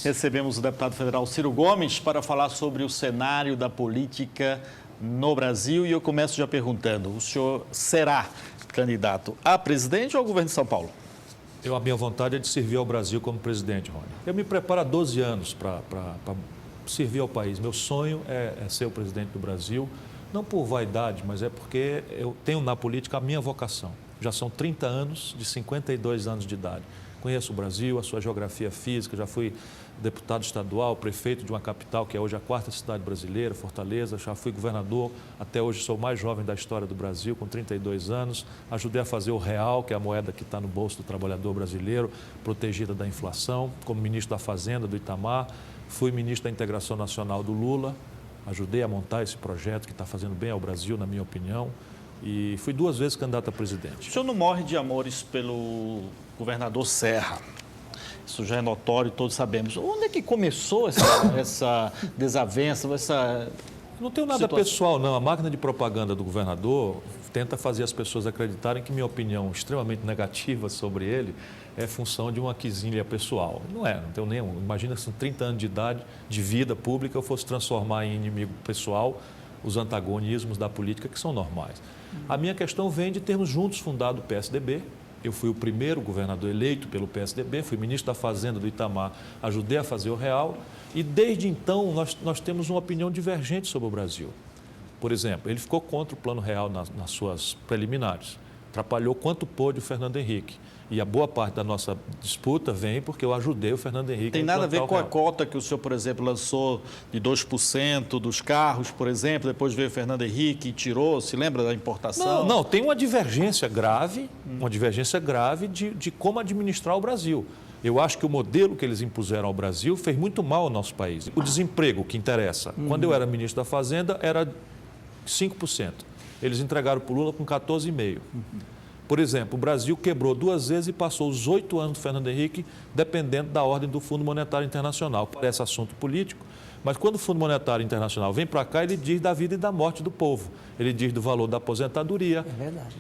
Recebemos o deputado federal Ciro Gomes para falar sobre o cenário da política no Brasil e eu começo já perguntando, o senhor será candidato a presidente ou ao governo de São Paulo? A minha vontade é de servir ao Brasil como presidente, Rony. Eu me preparo há 12 anos para servir ao país. Meu sonho é ser o presidente do Brasil, não por vaidade, mas é porque eu tenho na política a minha vocação. Já são 30 anos, de 52 anos de idade. Conheço o Brasil, a sua geografia física, já fui deputado estadual, prefeito de uma capital que é hoje a quarta cidade brasileira, Fortaleza, já fui governador, até hoje sou o mais jovem da história do Brasil, com 32 anos, ajudei a fazer o real, que é a moeda que está no bolso do trabalhador brasileiro, protegida da inflação, como ministro da Fazenda do Itamar, fui ministro da Integração Nacional do Lula, ajudei a montar esse projeto que está fazendo bem ao Brasil, na minha opinião, e fui 2 vezes candidato a presidente. O senhor não morre de amores pelo governador Serra? Isso já é notório, todos sabemos. Onde é que começou essa desavença, essa Não tenho nada pessoal, não. A máquina de propaganda do governador tenta fazer as pessoas acreditarem que minha opinião extremamente negativa sobre ele é função de uma quizilha pessoal. Não é, não tenho nenhum. Imagina se com 30 anos de idade, de vida pública, eu fosse transformar em inimigo pessoal os antagonismos da política que são normais. A minha questão vem de termos juntos fundado o PSDB. Eu fui o primeiro governador eleito pelo PSDB, fui ministro da Fazenda do Itamar, ajudei a fazer o real e desde então nós temos uma opinião divergente sobre o Brasil. Por exemplo, ele ficou contra o Plano Real nas suas preliminares, atrapalhou quanto pôde o Fernando Henrique. E a boa parte da nossa disputa vem porque eu ajudei o Fernando Henrique. Tem nada a ver com a cota que o senhor, por exemplo, lançou de 2% dos carros, por exemplo, depois veio o Fernando Henrique e tirou, se lembra da importação? Não, tem uma divergência grave, de como administrar o Brasil. Eu acho que o modelo que eles impuseram ao Brasil fez muito mal ao nosso país. O desemprego, que interessa, quando eu era ministro da Fazenda, era 5%. Eles entregaram para o Lula com 14,5%. Por exemplo, o Brasil quebrou 2 vezes e passou os 8 anos do Fernando Henrique dependendo da ordem do Fundo Monetário Internacional. Parece assunto político, mas quando o Fundo Monetário Internacional vem para cá, ele diz da vida e da morte do povo. Ele diz do valor da aposentadoria,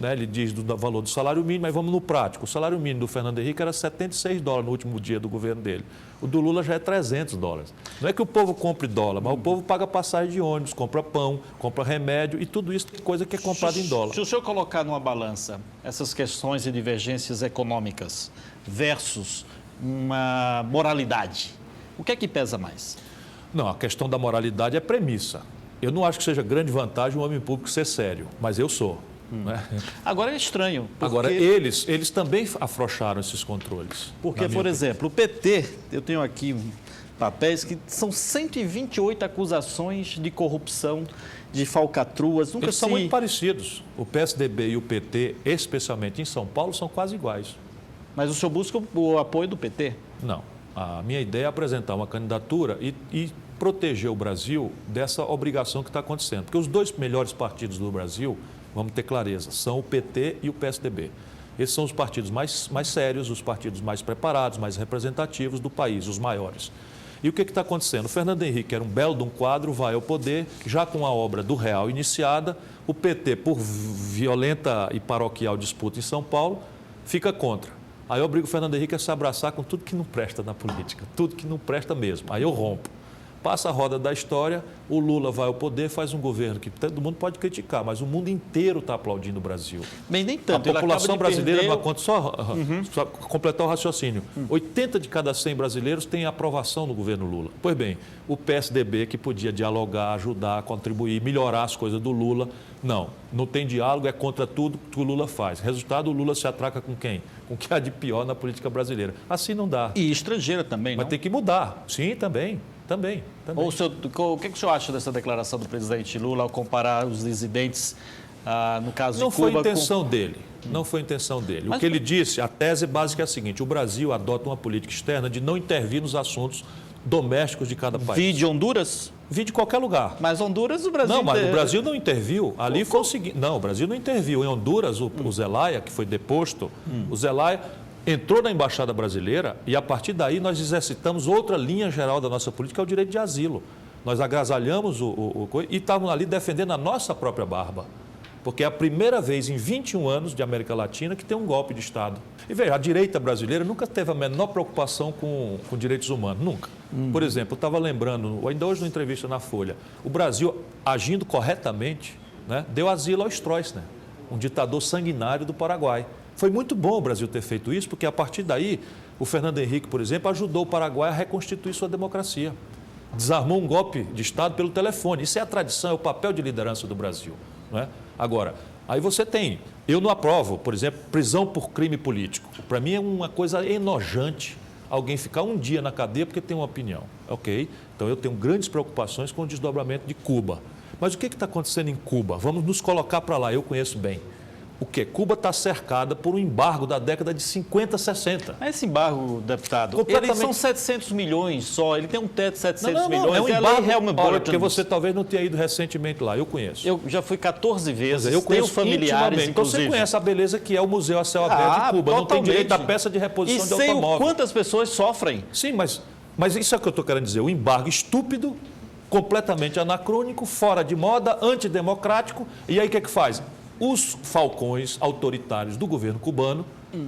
ele diz do valor do salário mínimo, mas vamos no prático. O salário mínimo do Fernando Henrique era $76 no último dia do governo dele. O do Lula já é $300. Não é que o povo compre dólar, mas o povo paga passagem de ônibus, compra pão, compra remédio e tudo isso tem coisa que é comprada em dólar. Se o senhor colocar numa balança essas questões de divergências econômicas versus uma moralidade, o que é que pesa mais? Não, a questão da moralidade é premissa. Eu não acho que seja grande vantagem um homem público ser sério, mas eu sou. Né? Agora é estranho. Porque... Agora, eles também afrouxaram esses controles. Porque, por exemplo, o PT, eu tenho aqui papéis que são 128 acusações de corrupção, de falcatruas. Eles são muito parecidos. O PSDB e o PT, especialmente em São Paulo, são quase iguais. Mas o senhor busca o apoio do PT? Não. A minha ideia é apresentar uma candidatura e proteger o Brasil dessa obrigação que está acontecendo. Porque os 2 melhores partidos do Brasil, vamos ter clareza, são o PT e o PSDB. Esses são os partidos mais sérios, os partidos mais preparados, mais representativos do país, os maiores. E o que está acontecendo? O Fernando Henrique era um belo de um quadro, vai ao poder, já com a obra do real iniciada, o PT, por violenta e paroquial disputa em São Paulo, fica contra. Aí eu obrigo o Fernando Henrique a se abraçar com tudo que não presta na política, tudo que não presta mesmo. Aí eu rompo. Passa a roda da história, o Lula vai ao poder, faz um governo que todo mundo pode criticar, mas o mundo inteiro está aplaudindo o Brasil. Bem, nem tanto. A população brasileira, só completar o raciocínio, 80 de cada 100 brasileiros têm aprovação no governo Lula. Pois bem, o PSDB, que podia dialogar, ajudar, contribuir, melhorar as coisas do Lula, não tem diálogo, é contra tudo que o Lula faz. Resultado, o Lula se atraca com quem? Com o que há de pior na política brasileira. Assim não dá. E estrangeira também, não? Mas tem que mudar. Sim, também. Ou o que o senhor acha dessa declaração do presidente Lula ao comparar os dissidentes, no caso de Cuba... Não foi intenção dele. Não foi intenção dele. O que ele disse, a tese básica é a seguinte: o Brasil adota uma política externa de não intervir nos assuntos domésticos de cada país. Vide Honduras? Vide qualquer lugar. Mas Honduras, o Brasil... Não, mas o Brasil não interviu. Ali foi o seguinte... Não, o Brasil não interviu. Em Honduras, o Zelaya, que foi deposto, o Zelaya... entrou na Embaixada Brasileira e, a partir daí, nós exercitamos outra linha geral da nossa política, que é o direito de asilo. Nós agasalhamos e estávamos ali defendendo a nossa própria barba. porque é a primeira vez em 21 anos de América Latina que tem um golpe de Estado. E veja, a direita brasileira nunca teve a menor preocupação com direitos humanos, nunca. Por exemplo, eu estava lembrando, ainda hoje numa entrevista na Folha, o Brasil, agindo corretamente, né, deu asilo ao Stroessner, um ditador sanguinário do Paraguai. Foi muito bom o Brasil ter feito isso, porque a partir daí, o Fernando Henrique, por exemplo, ajudou o Paraguai a reconstituir sua democracia. Desarmou um golpe de Estado pelo telefone. Isso é a tradição, é o papel de liderança do Brasil. Não é? Agora, aí você tem, eu não aprovo, por exemplo, prisão por crime político. Para mim é uma coisa enojante alguém ficar um dia na cadeia porque tem uma opinião. Ok? Então eu tenho grandes preocupações com o desdobramento de Cuba. Mas o que está acontecendo em Cuba? Vamos nos colocar para lá, eu conheço bem. O quê? Cuba está cercada por um embargo da década de 50, 60. Mas esse embargo, deputado, eles são 700 milhões só, ele tem um teto de 700 milhões. É um embargo, olha, porque você talvez não tenha ido recentemente lá, eu conheço. Eu já fui 14 vezes, eu conheço familiares, então você conhece a beleza que é o Museu a céu aberto de Cuba, totalmente. Não tem direito à peça de reposição de automóvel. E quantas pessoas sofrem. Sim, mas isso é o que eu estou querendo dizer, o embargo estúpido, completamente anacrônico, fora de moda, antidemocrático, e aí o que é que faz? Os falcões autoritários do governo cubano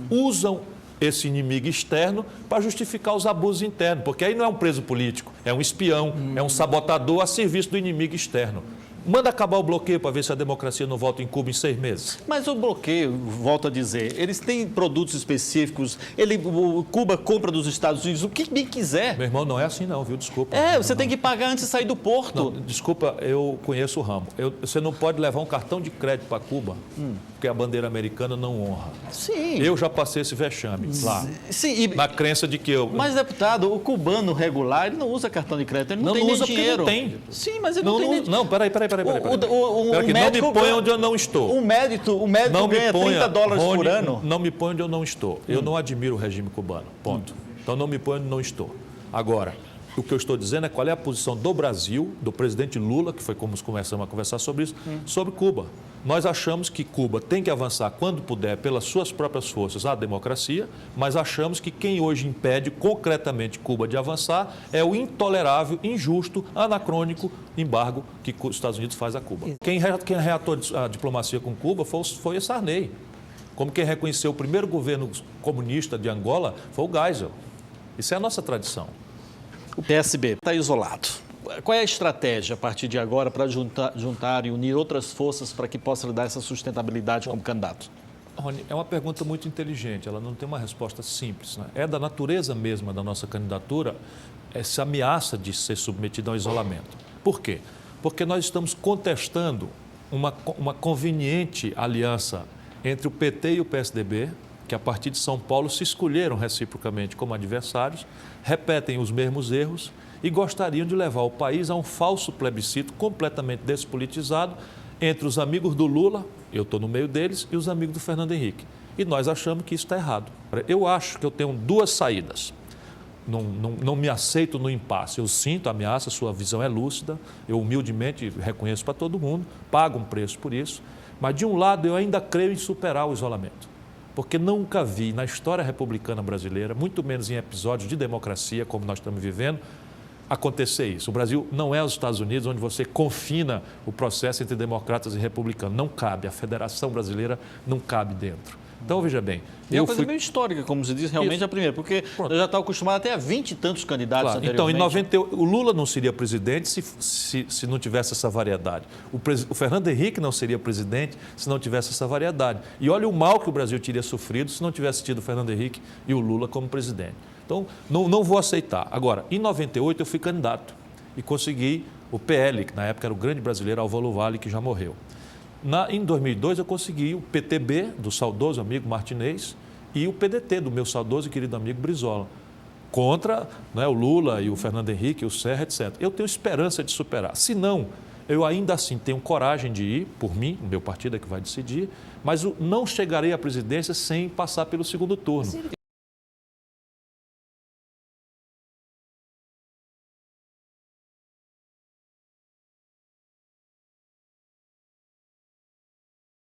usam esse inimigo externo para justificar os abusos internos, porque aí não é um preso político, é um espião, é um sabotador a serviço do inimigo externo. Manda acabar o bloqueio para ver se a democracia não volta em Cuba em 6 meses. Mas o bloqueio, volto a dizer, eles têm produtos específicos, Cuba compra dos Estados Unidos o que bem quiser. Meu irmão, não é assim não, viu? Desculpa. Você tem que pagar antes de sair do porto. Não, desculpa, eu conheço o ramo. Você não pode levar um cartão de crédito para Cuba, porque a bandeira americana não honra. Sim. Eu já passei esse vexame lá, Sim, na crença de que eu... Mas, deputado, o cubano regular, ele não usa cartão de crédito, ele não tem nem usa dinheiro. Porque não tem. Sim, mas ele não tem nem... Não, peraí. Não me ponha onde eu não estou. O médico ganha $30 por ano. Não me ponha onde eu não estou. Eu não admiro o regime cubano, ponto. Então não me ponha onde não estou. Agora, o que eu estou dizendo é qual é a posição do Brasil, do presidente Lula, que foi como começamos a conversar sobre isso, sobre Cuba. Nós achamos que Cuba tem que avançar quando puder, pelas suas próprias forças, a democracia, mas achamos que quem hoje impede concretamente Cuba de avançar é o intolerável, injusto, anacrônico embargo que os Estados Unidos faz a Cuba. Quem reatou a diplomacia com Cuba foi o Sarney. Como quem reconheceu o primeiro governo comunista de Angola foi o Geisel. Isso é a nossa tradição. O PSB está isolado. Qual é a estratégia a partir de agora para juntar e unir outras forças para que possa lhe dar essa sustentabilidade como candidato? Rony, é uma pergunta muito inteligente, ela não tem uma resposta simples. Né? É da natureza mesma da nossa candidatura essa ameaça de ser submetida ao isolamento. Por quê? Porque nós estamos contestando uma conveniente aliança entre o PT e o PSDB, que a partir de São Paulo se escolheram reciprocamente como adversários, repetem os mesmos erros e gostariam de levar o país a um falso plebiscito completamente despolitizado entre os amigos do Lula, eu estou no meio deles, e os amigos do Fernando Henrique. E nós achamos que isso está errado. Eu acho que eu tenho duas saídas. Não me aceito no impasse. Eu sinto a ameaça, sua visão é lúcida, eu humildemente reconheço para todo mundo, pago um preço por isso, mas de um lado eu ainda creio em superar o isolamento. Porque nunca vi na história republicana brasileira, muito menos em episódios de democracia como nós estamos vivendo, acontecer isso. O Brasil não é os Estados Unidos, onde você confina o processo entre democratas e republicanos. Não cabe, a Federação Brasileira não cabe dentro. Então, veja bem... É uma coisa meio histórica, como se diz, realmente isso. A primeira, porque eu já estava acostumado até a 20 e tantos candidatos anteriormente. Então, em 98, o Lula não seria presidente se não tivesse essa variedade. O Fernando Henrique não seria presidente se não tivesse essa variedade. E olha o mal que o Brasil teria sofrido se não tivesse tido o Fernando Henrique e o Lula como presidente. Então, não vou aceitar. Agora, em 98 eu fui candidato e consegui o PL, que na época era o grande brasileiro Álvaro Vale, que já morreu. Em 2002 eu consegui o PTB, do saudoso amigo Martinez, e o PDT, do meu saudoso e querido amigo Brizola, contra o Lula e o Fernando Henrique, o Serra, etc. Eu tenho esperança de superar. Se não, eu ainda assim tenho coragem de ir, por mim, o meu partido é que vai decidir, mas não chegarei à presidência sem passar pelo segundo turno.